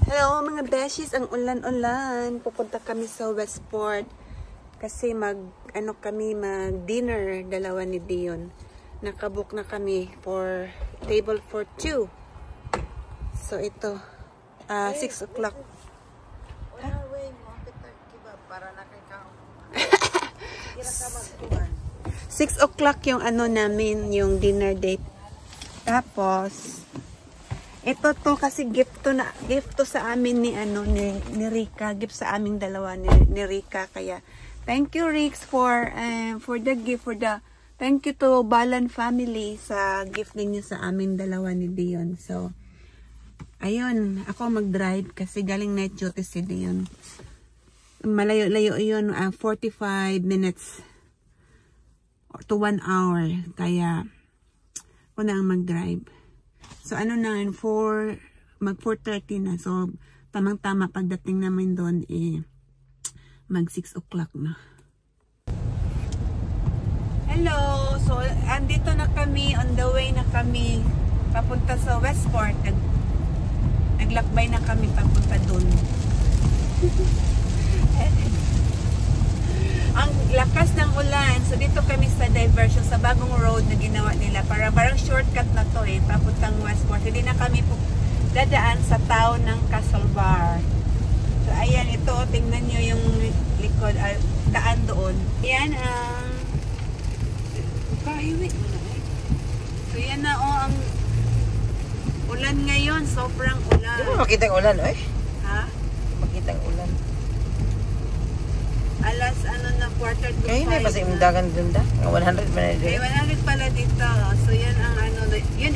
Hello mga beshies, ang ulan-ulan. Pupunta kami sa Westport kasi mag-dinner, dalawa ni Dion. Nakabook na kami for table for 2. So ito, 6 o'clock. 6 o'clock yung namin, yung dinner date. Tapos ito to kasi gift to sa amin ni Rika, gift sa aming dalawa ni Rika, kaya thank you Rix for the gift, thank you to Balan family sa gift ninyo sa aming dalawa ni Dion. So ayun, ako mag-drive kasi galing night duty si Dion. Malayo-layo yun, 45 minutes to 1 hour, kaya ako na ang mag-drive. So, mag 4:30 na. So, tamang-tama pagdating namin doon, mag 6 o'clock na. Hello! So, andito na kami, on the way na kami, papunta sa Westport. Naglakbay na kami papunta doon. Ang lakas ng ulan. So, dito kami sa diversion, sa bagong road na ginawa nila. Parang shortcut na to papuntang Westport. Hindi na kami dadaan sa town ng Castlebar. So, ayan, ito. Tingnan nyo yung likod, daan doon. Ayan ang highway. So, yan na ang ulan ngayon. Sobrang ulan. Di ba makita ang ulan, Ha? Makita ang ulan. Alas na quarter to 5. Kaya na kasi imdagan dun da. 100 ba na dito? 100 pala dito. So yan ang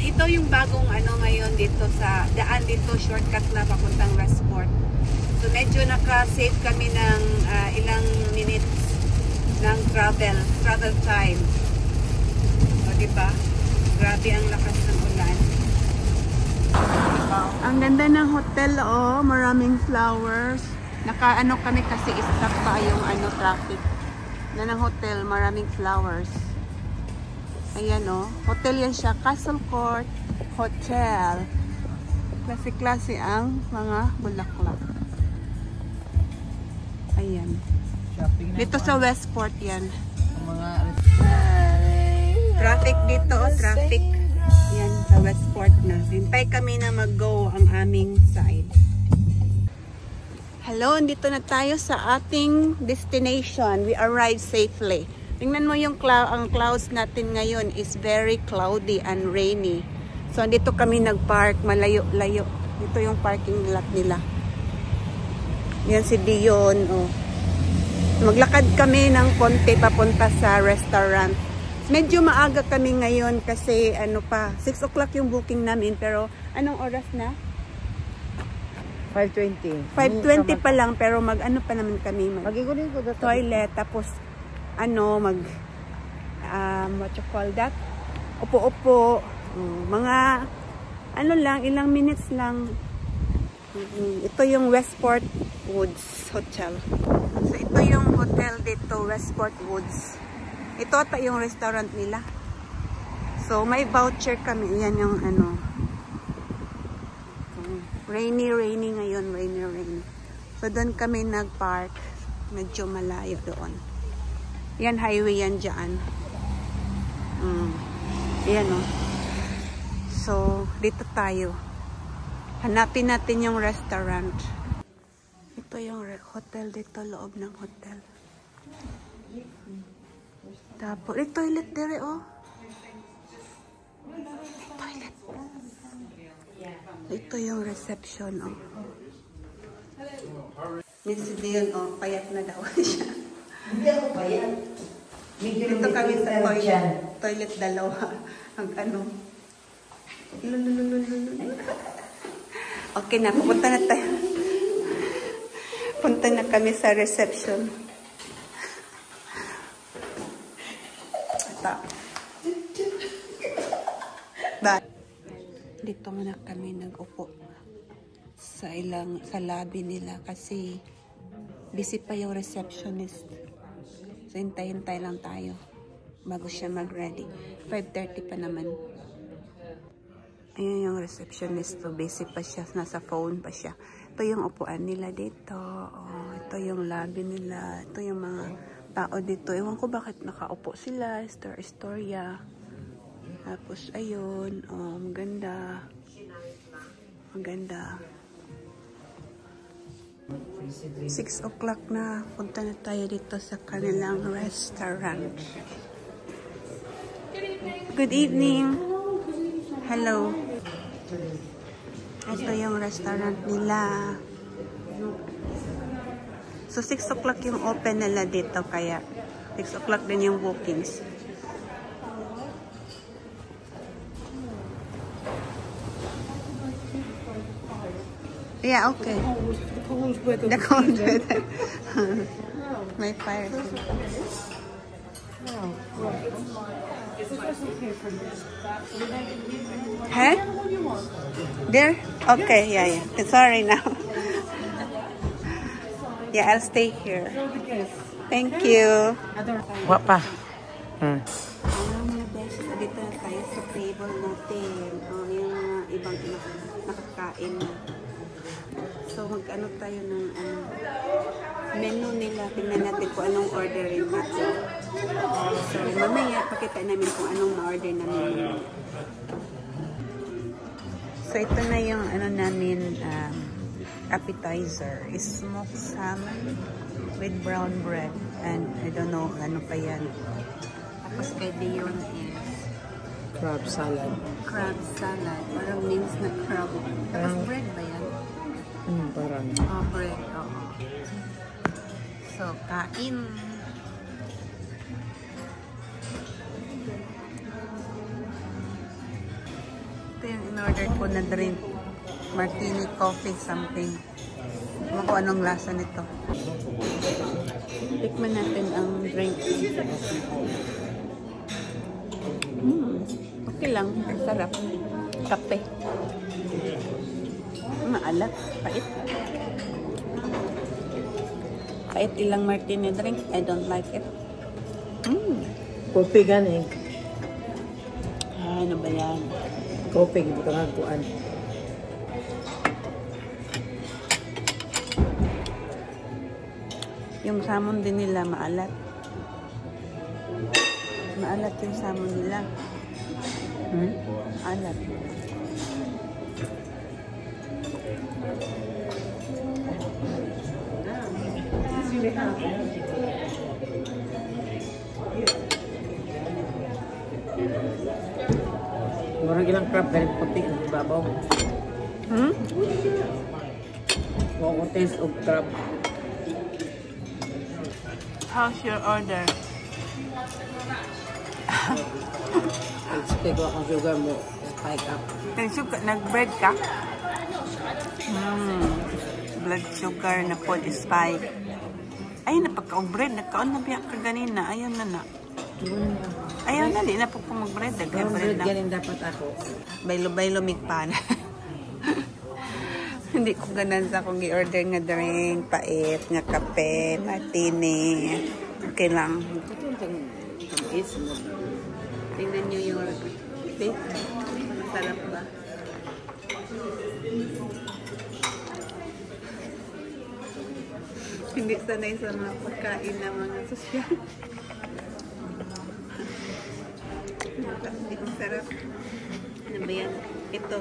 ito yung bagong ngayon dito sa daan dito, shortcut na papuntang Westport. So medyo naka-save kami ng ilang minutes ng travel time. O diba? Grabe ang lakas ng ulan. Ang ganda ng hotel, maraming flowers. Kami kasi stuck pa yung traffic na ng hotel, maraming flowers. Ayan hotel yan siya, Castle Court Hotel. Klase-klase ang mga bulaklak. Ayan. Dito sa Westport yan. Traffic dito, traffic. Yan sa Westport na. Hintay kami na mag-go ang aming side. Hello, dito na tayo sa ating destination. We arrived safely. Tingnan mo yung ang clouds natin ngayon is very cloudy and rainy. So, dito kami nag-park, malayo-layo. Dito yung parking lot nila. Yan si Dion. Maglakad kami ng konti papunta sa restaurant. Medyo maaga kami ngayon kasi 6 o'clock yung booking namin. Pero anong oras na? 5:20. 5:20 pa lang, pero pa naman kami, Magigunin ko dito. Toilet, tapos what you call that? Upo-upo. Mga ilang minutes lang. Ito yung Westport Woods Hotel. So ito yung hotel dito, Westport Woods. Ito ata yung restaurant nila. So may voucher kami. Yan yung rainy ngayon, rainy. So doon kami nag-park, medyo malayo doon. Yan, highway yan dyan. Yan So, dito tayo. Hanapin natin yung restaurant. Ito yung hotel dito, loob ng hotel. Tapos, toilet dire, toilet. Ito yung reception, Miss Dion, payat na daw siya. Hindi ako payat. Dito kami sa toilet dalawa. Okay na, pupunta na tayo. Punta na kami sa reception. Ito. Bye. Dito muna kami nag-upo sa lobby nila kasi busy pa yung receptionist. So hintay-hintay lang tayo bago siya mag-ready. 5:30 pa naman. Ayan yung receptionist. So busy pa siya. Nasa phone pa siya. Ito yung upuan nila dito. Oh, ito yung lobby nila. Ito yung mga tao dito. Ewan ko bakit nakaupo sila. Istorya. Tapos, ayun. Oh, maganda. Maganda. 6 o'clock na. Punta na tayo dito sa kanilang restaurant. Good evening. Hello. Ito yung restaurant nila. So, 6 o'clock yung open nila dito. Kaya, 6 o'clock din yung bookings. Yeah, okay. The cold weather. May fire. Huh? There? Okay, yeah. Sorry now. Yeah, I'll stay here. Thank you. What pa? Mga beses, dito na tayo sa table natin. Yung ibang nakakain na. So, mag-ano tayo ng menu nila. Tingnan natin kung anong orderin natin. So, mamaya, pakita namin kung anong na-order namin. So, ito na yung ano namin appetizer. Smoked salmon with brown bread. And I don't know ano pa yan. Tapos kay Dion is Crab salad. crab salad. Parang means na crab. Tapos bread ba yan? Parang. Oh, bread. Oo. So, kain. Ito yung in-order ko na drink. Martini, coffee, something. Ewan ko anong lasa nito. Tikman natin ang drink. Okay lang. Ang sarap. Kape. Maalat. Pait. Pait ilang martini drink. I don't like it. Kopi gani. Ano ba yan? Kopi, hindi ka nga kuan. Yung salmon din nila maalat. Maalat yung salmon nila. Alat. Murag ilang crab ganit puti ang babaw. Wako taste of crab. How's your order? Expect ko akong sugar mo. Spike up. Nag-bread ka? Blood sugar na pod spike. Ay, napagka-bread. Nagkaon na biyak ka ganina. Ayun na na. Ayaw na, di na po kung mag-bread. Bread na. ganin dapat ako. Baylo-baylo migpan. Hindi ko ganan sa akong i-order nga drink, pait, nga kape, martini. Okay lang. Tingnan nyo yung steak. Masarap ba? Hindi sanay sa mga pagkain ng mga sosyal. Ang sarap. Ano ba yan? Ito.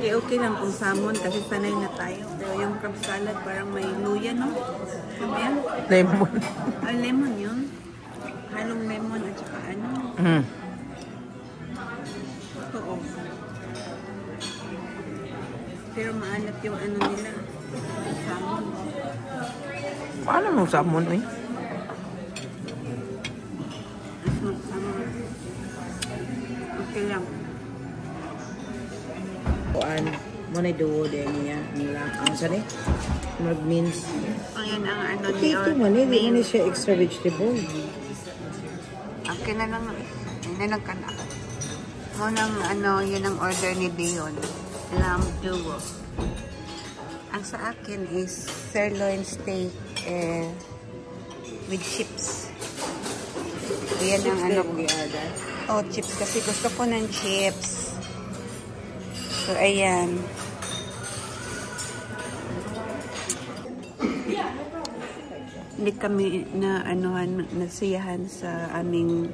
Okay lang kung salmon kasi sanay na tayo. Pero yung crab salad parang may luya, no? Ano ba yan? Lemon. Ay, lemon yun. Halong lemon at saka ano. Oo. Pero maalat yung ano nila. Salmon. Paano mong salmon eh? Salmon. Okay lang. Kuan mo na duwo din niya nila. Ano sa ni? Mag-means. Ayan ang ano ni Ito man eh. Hindi na siya extra vegetable. Okay na lang. Hindi na lang ka na. Munang ano, yun ang order ni Dion. Lamb duo. Ang sa akin is sirloin steak with chips. Ayan ang ano ko. Oh, chips kasi gusto ko ng chips. So, ayan. Hindi kami na nagsiyahan sa aming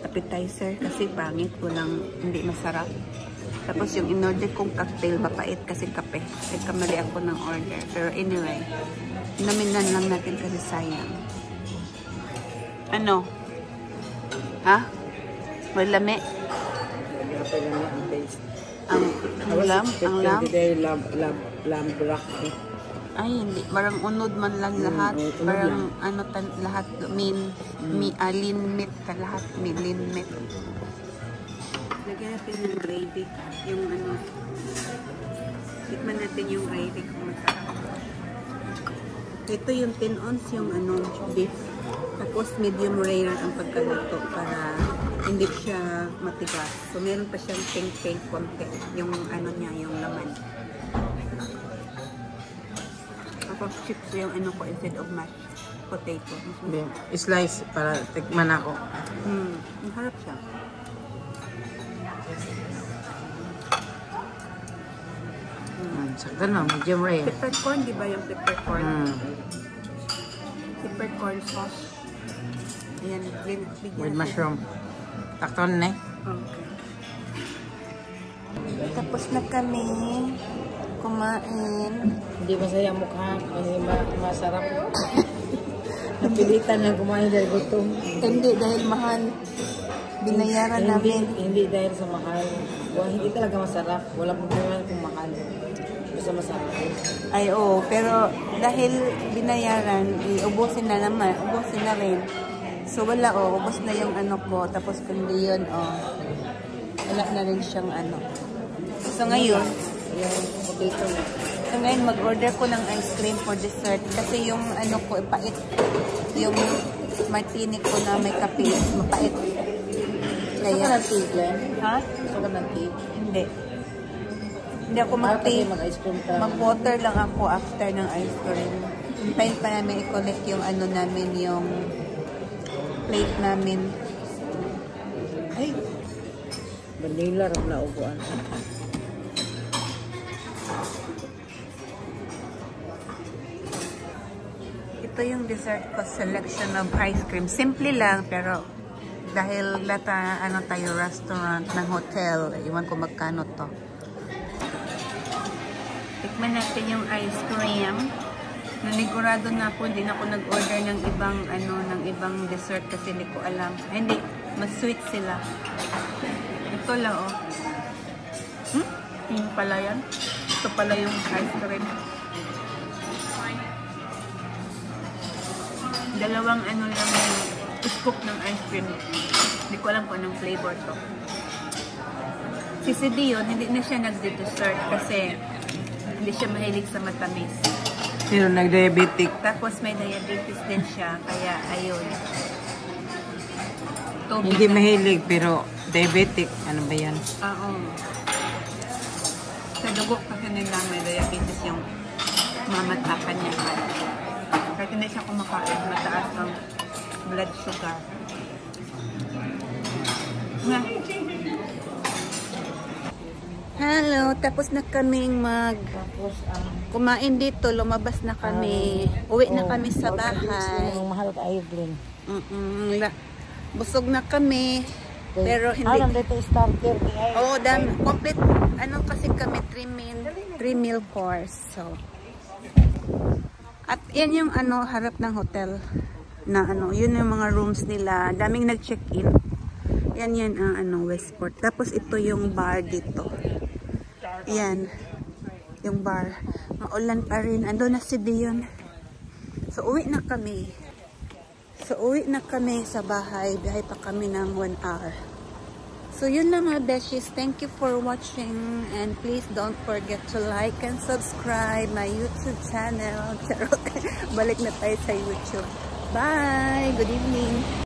appetizer kasi pangit, hindi masarap. Tapos yung in-order kong cocktail, mapait kasi kape. Nagkamali ako ng order. Pero anyway, naminan lang natin kasi sayang. Ano? Ha? Malami? Ang lam? Lamb broccoli. Ay, hindi. Parang unod man lang lahat. Parang lahat. Lean meat ka lahat. Lean meat. Lagyan natin ng gravy. Yung tikman natin yung gravy kung masarap. Ito yung 10 ounce yung beef. Tapos medium rare ang pagkaluto para hindi siya matigas. So meron pa siyang pink konti yung niya, yung laman. Tapos chips yung ko instead of mashed potato. Slice para tikman ako. Ang harap siya. Sakto na, medium rare. Peppercorn, di ba yung peppercorn? Peppercorn sauce. Ayan, with mushroom. Sakto na eh. Okay. Tapos na kami kumain. Hindi masaya mukha kasi masarap. Napilitan na kumain dahil gutom. Hindi, dahil mahal. Binayaran namin. Hindi dahil sa mahal. Hindi talaga masarap. Walang problema kung mahal. Basta masarap. Ay, oo. Pero dahil binayaran, ubusin na naman. Ubusin na rin. So, wala, ubos na yung ko. Tapos, kundi yun, wala na rin siyang So, ngayon, mag-order ko ng ice cream for dessert. Kasi yung ko, pait. Yung martini ko na may kape, mapait. Gusto ka ng tea, Glenn? Ha? Gusto ka ng tea? Hindi. Hindi ako mag-tea. Mag-ice cream ka. Mag-water lang ako after ng ice cream. Hintayin pa namin i-collect yung namin, yung plate namin. Ay! Vanilla ram na upuan. Ito yung dessert ko, selection of ice cream. Simple lang, pero dahil tayo restaurant ng hotel, iwan ko magkano to. Tikman natin yung ice cream. Nanigurado na po, hindi na ako nag-order ng ibang dessert kasi hindi ko alam. Ay, hindi, mas sweet sila. Ito lang, Yung pala yan. Ito pala yung ice cream. Dalawang lang yung scoop ng ice cream. Hindi ko alam kung anong flavor to. Si Dion, hindi na siya nagde-dessert kasi hindi siya mahilig sa matamis. Pero nag-diabetic. Tapos may diabetes din siya, kaya ayun. Hindi mahilig pero diabetic. Ano ba yan? Oo. Sa dugo kasi nila may diabetes yung mamatakan niya. Kahit hindi siya kumakain, mataas ang blood sugar. Hello, tapos na kaming kumain dito, lumabas na kami. Uwi na kami sa bahay. Mahal kayo, Glenn. Busog na kami. Pero hindi. Dito starter. Complete kasi kami 3 meal course. So at yan yung harap ng hotel na yun yung mga rooms nila. Daming nag-check-in. Yan ang Westport. Tapos ito yung bar dito. Yan. Yung bar. Maulan pa rin. Ando na si Dion. So uwi na kami. Sa bahay. Biyahe pa kami ng 1 hour. So yun lang mga beshies. Thank you for watching. And please don't forget to like and subscribe my YouTube channel. Balik na tayo sa YouTube. Bye! Good evening!